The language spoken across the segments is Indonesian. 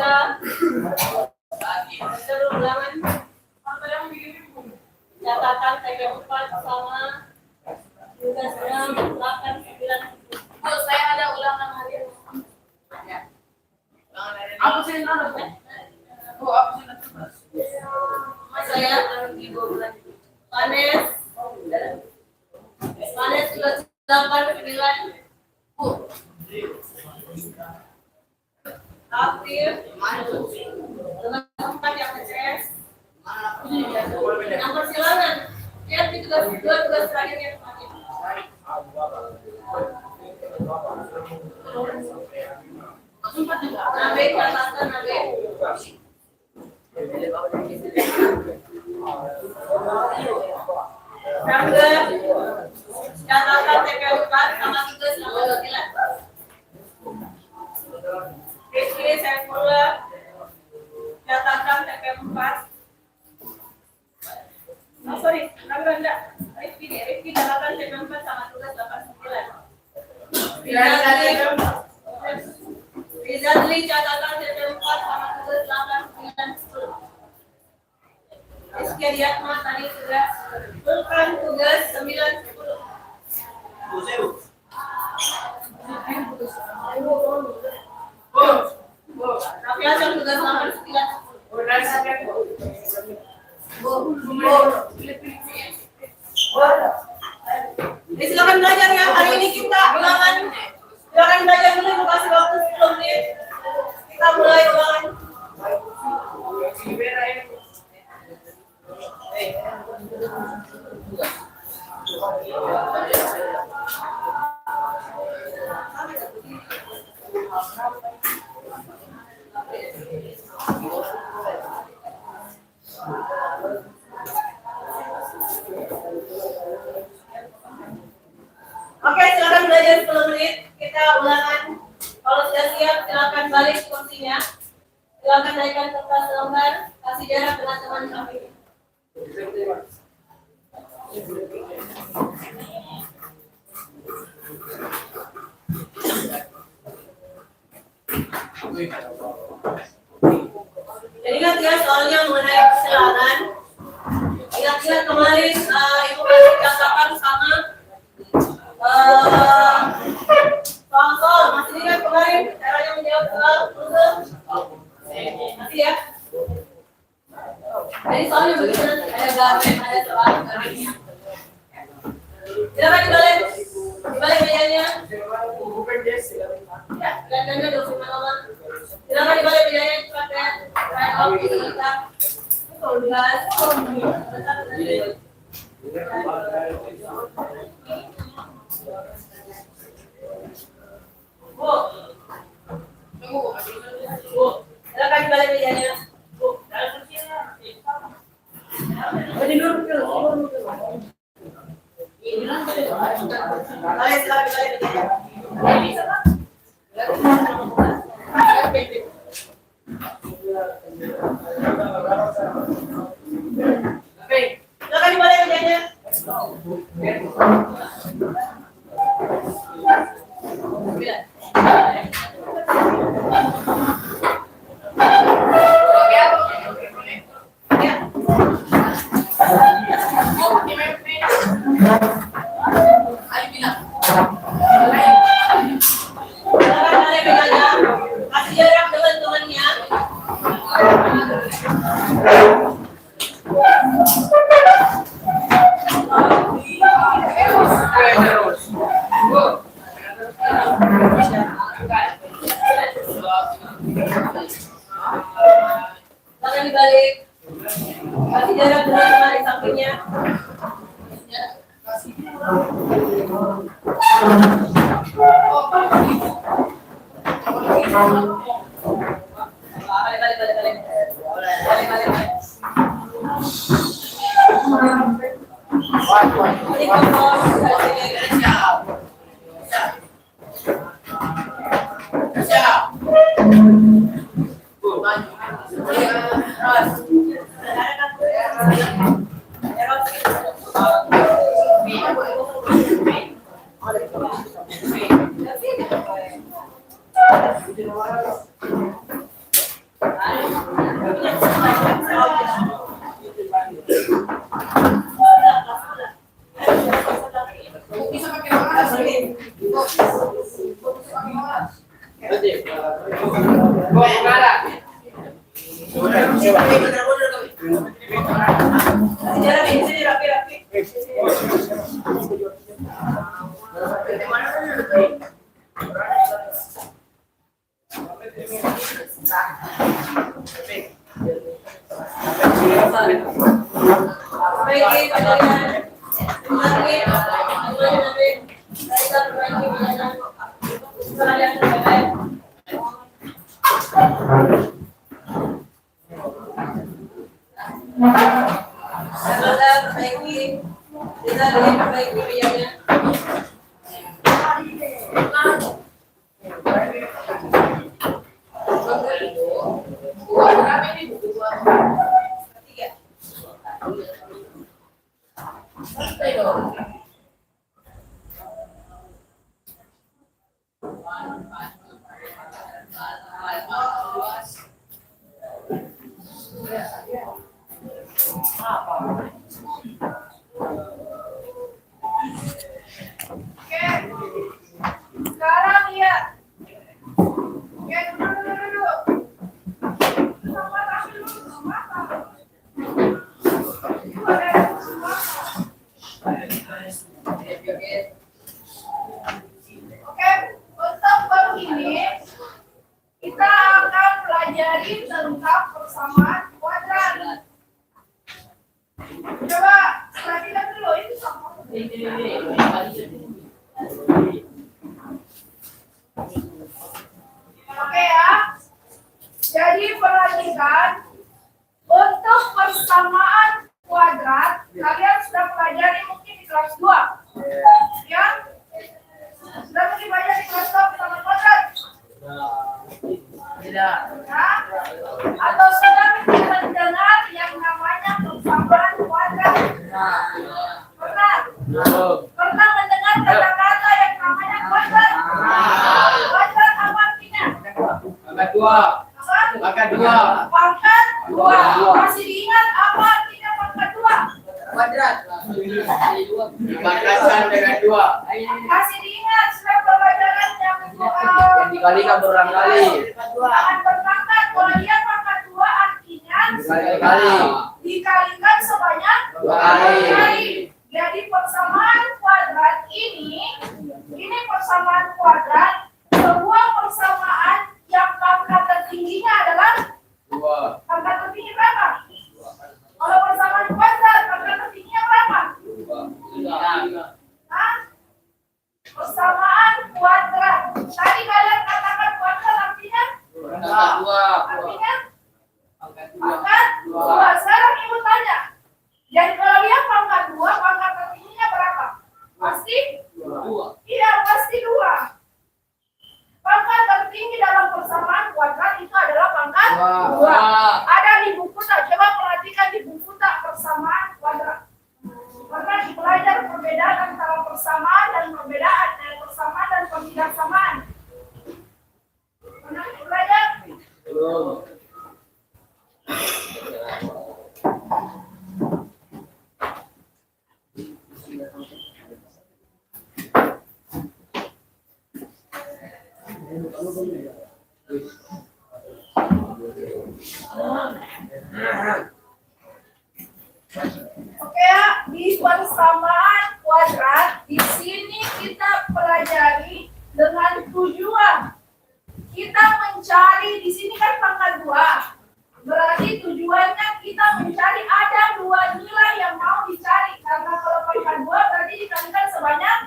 3 ulangan catatan TK 4 sama tugas 6, 8, 9. Bu, saya ada ulangan harian. Apa sih nama? Bu, apa sih nama? Saya Ibu Panes tugas 8, 9. Bu. Aktif. Nomor 4 yang PCS. Yang persilangan. Lihat di tugas terakhir yang terakhir. Nabe catatan nabe. Tangga catatan TPU 4 sama tugas nomor 9. Ini saya pula catatan TPU 4. Oh sorry, enggak. Rifki catatan TPU 4 sama tugas 89. Rizadli catatan TPU 4 sama tugas 89. Rizky Diatma tadi sudah bukan tugas 9, 10. Tapi asal tugas 8, 9. Silakan belajar ya. Hari ini kita ulangan. Silakan belajar dulu, ibu kasih waktu 10 menit. Kita mulai ulangan. Oke, silakan belajar 10 menit. Kita ulangan. Kalau sudah siap, silakan balik kursinya. Silakan naikkan kertas lembar. Kasih jarak dengan teman sampingnya. Jadi ingat ya soalnya mengenai persilangan. Ingat kemarin ibu kasih catatan sama soal masih ingat kemarin caranya menjawab soal puzzle? Masih ya? Jadi soalnya begitu nanti ada garis, ada soal garisnya. Silakan dibalik mejanya. Ya, dan dokumen lama. Silakan dibalik mejanya cepat ya. Oke, kita tugas. Bu, silakan dibalik mejanya. Bu, dalam kursinya. Berdiri dulu. Silakan dibalik mejanya. Kasih jarak dengan temannya. Tangan dibalik. Kasih jarak dengan teman di sampingnya. Bisa pakai mana sih? Bisa pakai mana? Sejarah ini sini rapi-rapi. Sekarang ya. Oke, duduk. Sama kasih dulu sama. Oke, untuk baru ini kita akan pelajari tentang persamaan kuadrat. Coba perhatikan dulu itu sama. Oke ya. Jadi perhatikan untuk persamaan kuadrat kalian sudah pelajari mungkin di kelas 2. Ya? Sudah mungkin belajar di kelas 2 persamaan kuadrat? Tidak. Ya? Atau sudah mungkin mendengar yang namanya persamaan kuadrat? Pernah? Pernah mendengar kata-kata yang namanya kuadrat? Kuadrat apa artinya? Pangkat dua. Apa? Pangkat dua. Pangkat 2. Masih diingat apa artinya pangkat 2? Kuadrat. Pangkatan dengan dua. Masih diingat sudah pelajaran yang Yang dikalikan berulang kali. Jangan berpangkat. Kalau dia pangkat 2 artinya Dikali. dikalikan sebanyak Dua kali. Jadi persamaan kuadrat ini persamaan kuadrat, sebuah persamaan yang pangkat tertingginya adalah Dua. pangkat tertinggi berapa? Kalau persamaan kuadrat pangkat tertingginya berapa? Dua. Hah? Persamaan kuadrat. Tadi kalian katakan kuadrat artinya? Pangkat dua. Artinya? Pangkat dua. Pangkat 2. Sekarang ibu tanya. Jadi kalau dia pangkat 2, pangkat tertingginya berapa? Pasti? Dua. Iya, pasti 2. Pangkat tertinggi dalam persamaan kuadrat itu adalah pangkat Dua. 2. Ada di buku tak? Coba perhatikan di buku tak persamaan kuadrat. Pernah belajar perbedaan antara persamaan dan persamaan dan ketidaksamaan. Pernah belajar? Belum. Oke ya, di persamaan kuadrat di sini kita pelajari dengan tujuan. Kita mencari di sini kan pangkat 2. Berarti tujuannya kita mencari ada 2 nilai yang mau dicari. Karena kalau pangkat 2 berarti dikalikan sebanyak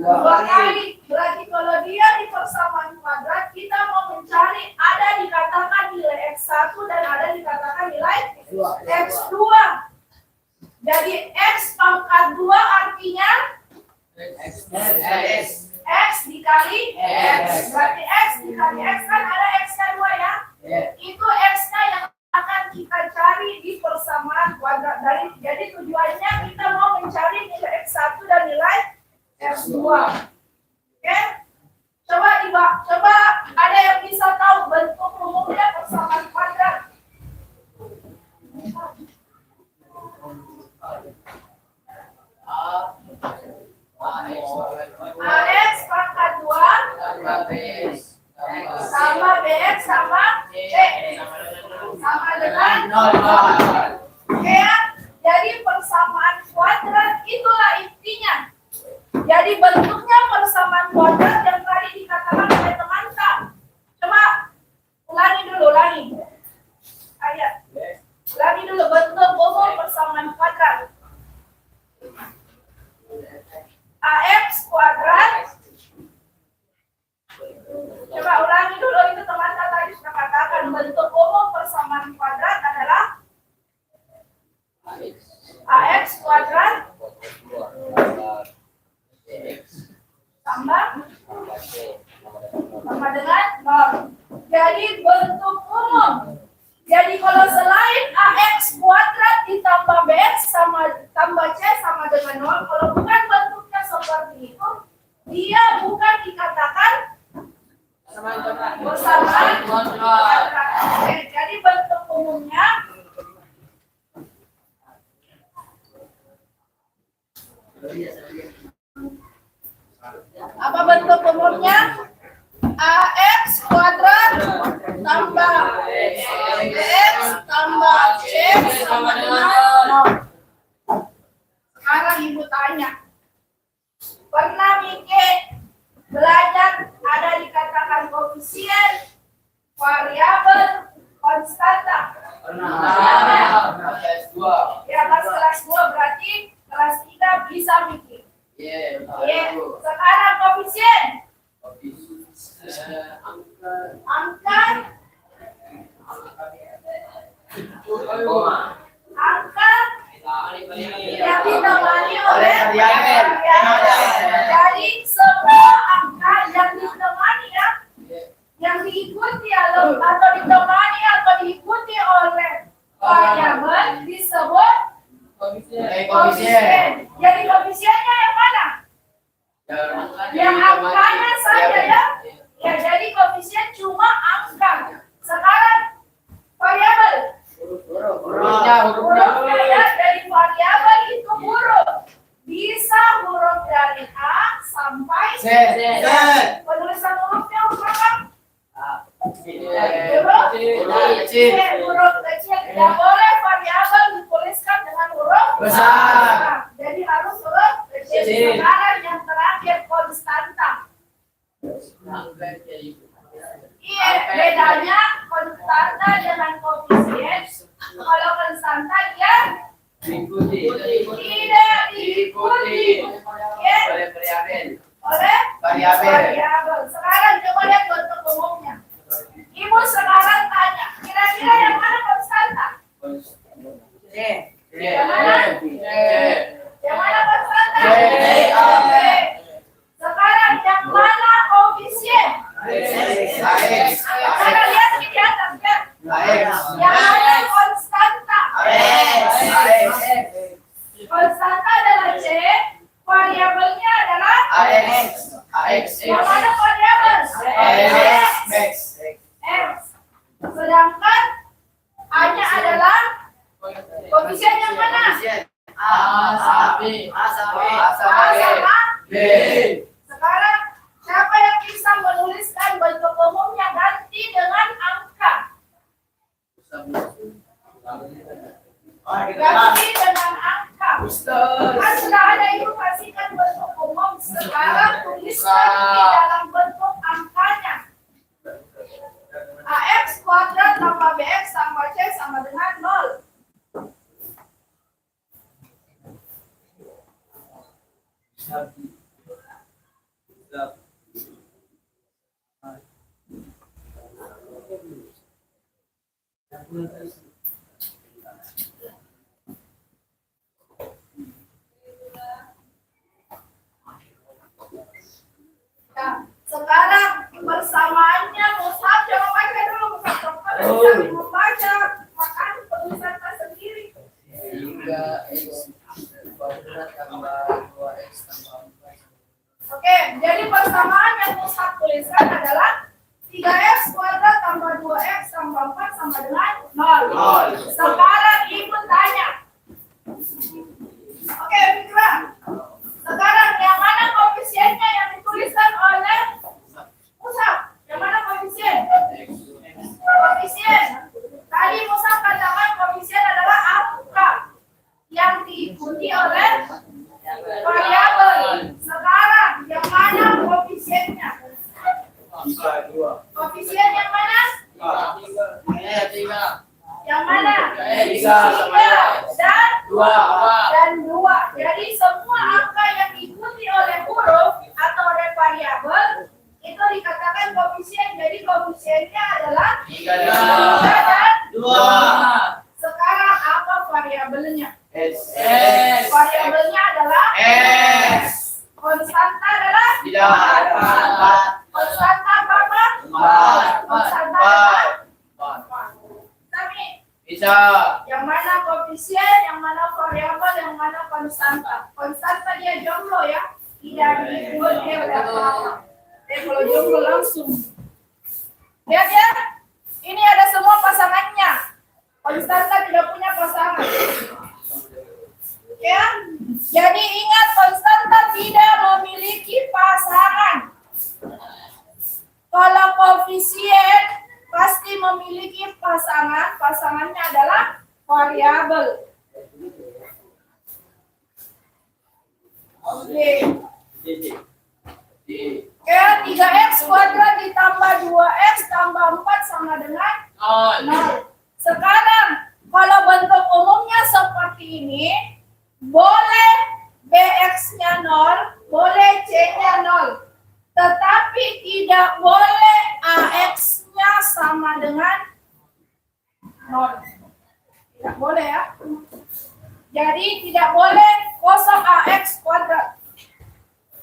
2 kali. Berarti kalau dia di persamaan kuadrat kita mau mencari ada dikatakan nilai X1 dan ada dikatakan nilai X2. Jadi X pangkat 2 artinya X dikali X. Berarti X dikali X kan ada X-nya 2 ya. Itu X-nya yang akan kita cari di persamaan kuadrat. Jadi tujuannya kita mau mencari nilai X1 dan nilai X2. Oke? Coba ada yang bisa tahu bentuk umumnya persamaan kuadrat. Oke ya? Jadi persamaan kuadrat itulah intinya. Jadi bentuknya persamaan kuadrat yang tadi dikatakan oleh teman Kak. Coba ulangi dulu, ulangi. Ayo. Ulangi dulu bentuk umum persamaan kuadrat. AX kuadrat. Coba ulangi dulu, itu teman Kak tadi sudah katakan bentuk umum persamaan kuadrat adalah AX kuadrat tambah sama dengan 0. Jadi bentuk umum. Jadi kalau selain AX kuadrat ditambah BX sama tambah C sama dengan 0, kalau bukan bentuknya seperti itu, dia bukan dikatakan persamaan kuadrat. Oke, jadi bentuk umumnya apa bentuk umumnya? AX kuadrat tambah BX tambah C sama dengan 0. Sekarang ibu tanya, pernah Mike belajar ada dikatakan koefisien, variabel, konstanta? Ya, kelas 2 berarti kelas 3 bisa Mike. Sekarang koefisien. Angka yang ditemani oleh variabel. Jadi semua angka yang ditemani ya, yang diikuti atau ditemani atau diikuti oleh variabel disebut koefisien. Jadi koefisiennya yang mana? Yang angkanya saja ya. Ya, jadi koefisien cuma angka. Sekarang variabel. Hurufnya ya, dari variabel itu huruf. Bisa huruf dari A sampai Z. Penulisan hurufnya huruf apa? Huruf kecil. Tidak boleh variabel dituliskan dengan huruf besar. Jadi harus huruf kecil. Sekarang yang terakhir konstanta. Iya, bedanya konstanta dengan koefisien. Kalau konstanta dia tidak diikuti oleh variabel. Sekarang coba lihat bentuk umumnya. Ibu sekarang tanya, kira-kira yang mana konstanta? Yang mana? Yang mana konstanta? Sekarang yang mana koefisien? Sekarang lihat di atas ya. Yang mana konstanta? Konstanta adalah C, variabelnya adalah AX. Yang mana variabel? X. Sedangkan A-nya adalah koefisien yang mana? A sama B. Sekarang siapa yang bisa menuliskan bentuk umumnya ganti dengan angka? Ganti dengan angka. Kan sudah ada ibu kasihkan bentuk umum. Sekarang tuliskan di dalam bentuk angkanya. AX kuadrat tambah BX tambah C sama dengan 0. Nah, sekarang persamaannya Musab, coba baca dulu Musab. Bisa membaca, makan tulisan sendiri. 3x kuadrat tambah 2x tambah 4. Oke, jadi persamaan yang Musab tuliskan adalah 3x kuadrat tambah 2x tambah 4 sama dengan 0. Sekarang ibu tanya. Oke, Fikra. Sekarang yang mana koefisiennya yang dituliskan oleh Musab? Yang mana koefisien? Koefisien. Tadi Musab katakan 3. Yang mana? Tiga. 3 dan 2. 2. Jadi semua angka yang diikuti oleh huruf atau oleh variabel itu dikatakan koefisien. Jadi koefisiennya adalah 3 3 dan 2. sekarang apa variabelnya? S. Variabelnya adalah S. konstanta adalah Tidak ada. konstanta berapa? 4. Konstanta adalah 4. Tapi Bisa. yang mana koefisien, yang mana variabel, yang mana konstanta. Konstanta dia jomblo ya, tidak diikuti oleh apa-apa. Kalau jomblo langsung. Lihat ya, ini ada semua pasangannya. Konstanta tidak punya pasangan. Ya, jadi ingat konstanta tidak memiliki pasangan. Kalau koefisien pasti memiliki pasangan, pasangannya adalah variabel. Oke. Oke, 3x kuadrat ditambah 2x tambah 4 sama dengan 0. Sekarang, kalau bentuk umumnya seperti ini, boleh bx-nya 0, boleh c-nya 0. Tetapi tidak boleh ax-nya sama dengan 0. Tidak boleh ya. Jadi tidak boleh kosong ax kuadrat.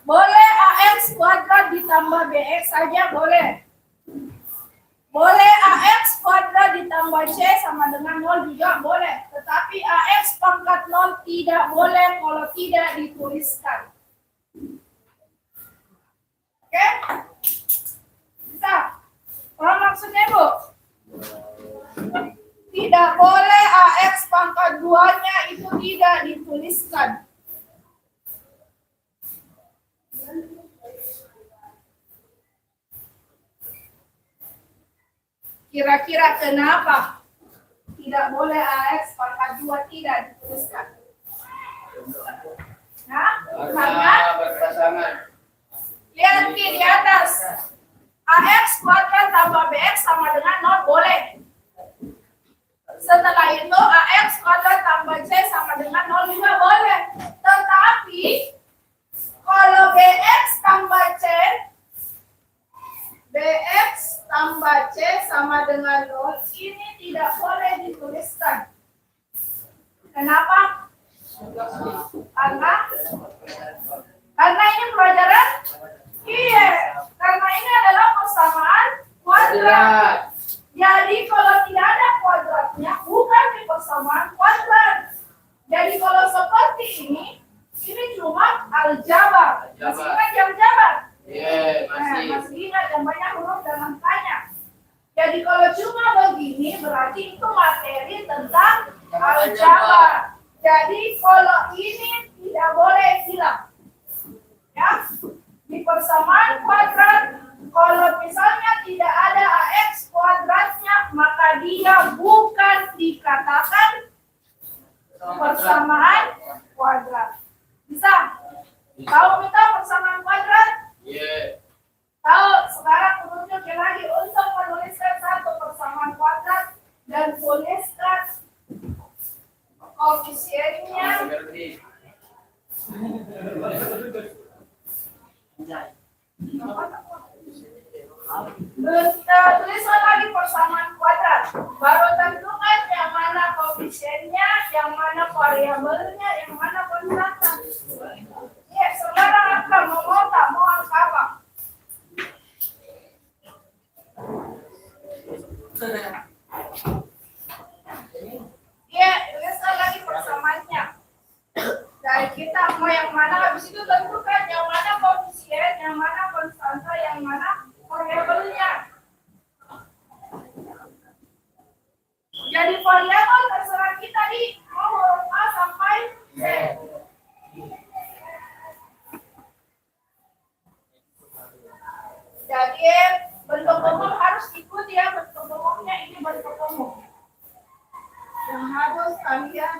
Boleh ax kuadrat ditambah bx saja boleh. Boleh ax kuadrat ditambah c sama dengan 0 juga boleh. Tetapi ax pangkat 0 tidak boleh kalau tidak dituliskan. Oke? Bisa? Paham maksudnya, Bu? Tidak boleh ax pangkat 2-nya itu tidak dituliskan. Kira-kira kenapa tidak boleh ax pangkat 2 tidak dituliskan? Nah, karena berpasangan. lihat di atas. Ax kuadrat tambah bx sama dengan 0 boleh. Setelah itu ax kuadrat tambah c sama dengan 0 juga boleh. Tetapi kalau bx tambah c sama dengan 0 ini tidak boleh dituliskan. Kenapa? Karena ini pelajaran. Iya, karena ini adalah persamaan kuadrat. Jadi kalau tidak ada kuadratnya, bukan di persamaan kuadrat. Jadi kalau seperti ini cuma aljabar. Masih ingat aljabar? Iya, masih. Masih ingat yang banyak huruf dan angkanya. Jadi kalau cuma begini, berarti itu materi tentang aljabar. Jadi kalau ini tidak boleh hilang. Ya, di persamaan kuadrat, kalau misalnya tidak ada ax kuadratnya, maka dia bukan dikatakan persamaan kuadrat. Bisa? Tahu kita persamaan kuadrat? Iya. Tahu? Sekarang menunjukkan lagi untuk menuliskan satu persamaan kuadrat dan tuliskan koefisiennya. Tuliskan lagi persamaan kuadrat. Baru tentukan yang mana koefisiennya, yang mana variabelnya, yang mana konstanta. Ya, sekarang angka mau angka apa? Ya, tuliskan lagi persamaannya. Dari kita mau yang mana, habis itu tentukan yang mana koefisien, yang mana konstanta, yang mana variabelnya. Jadi variabel terserah kita di mau huruf A sampai Z. Jadi bentuk umum harus ikut ya, bentuk umumnya ini bentuk umum. Yang harus kalian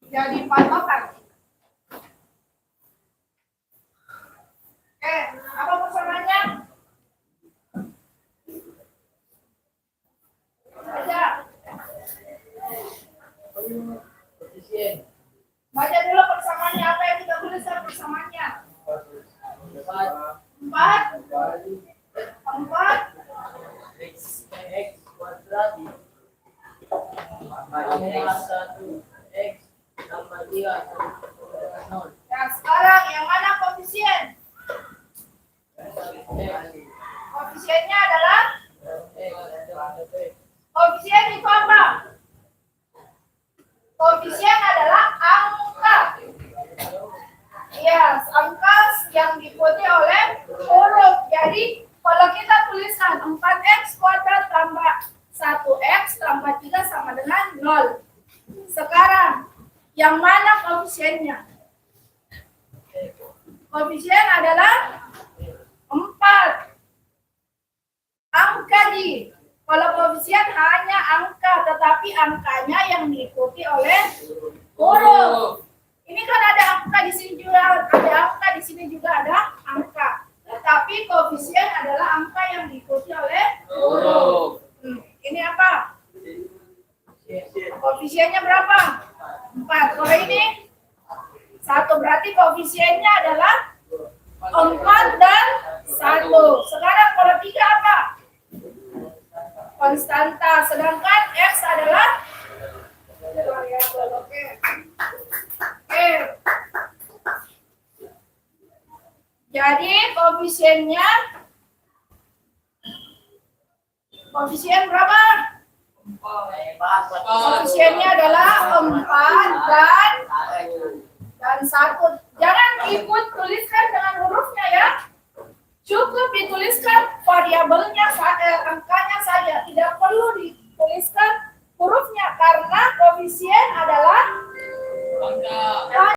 jadi patokan. Apa persamaannya? Aja Nah, sekarang yang mana koefisien? Koefisiennya adalah koefisien itu apa? Koefisien adalah angka. Ya, angka yang diikuti oleh huruf. Jadi, kalau kita tuliskan 4x kuadrat tambah 1x tambah 3 sama dengan 0. Sekarang, yang mana koefisiennya? Koefisien adalah 4. Angka di. Kalau koefisien hanya angka, tetapi angkanya yang diikuti oleh huruf. Ini kan ada angka di sini juga, ada angka di sini juga ada angka. Tetapi koefisien adalah angka yang diikuti oleh huruf. Ini apa? Koefisiennya berapa? 4. Kalau ini 1, berarti koefisiennya adalah 4 dan 1. Sekarang kalau 3 apa? Konstanta. Sedangkan X adalah variabel. Oke. Jadi koefisiennya koefisien berapa? Koefisiennya adalah 4 dan 1. Jangan ikut tuliskan dengan hurufnya ya. Cukup dituliskan variabelnya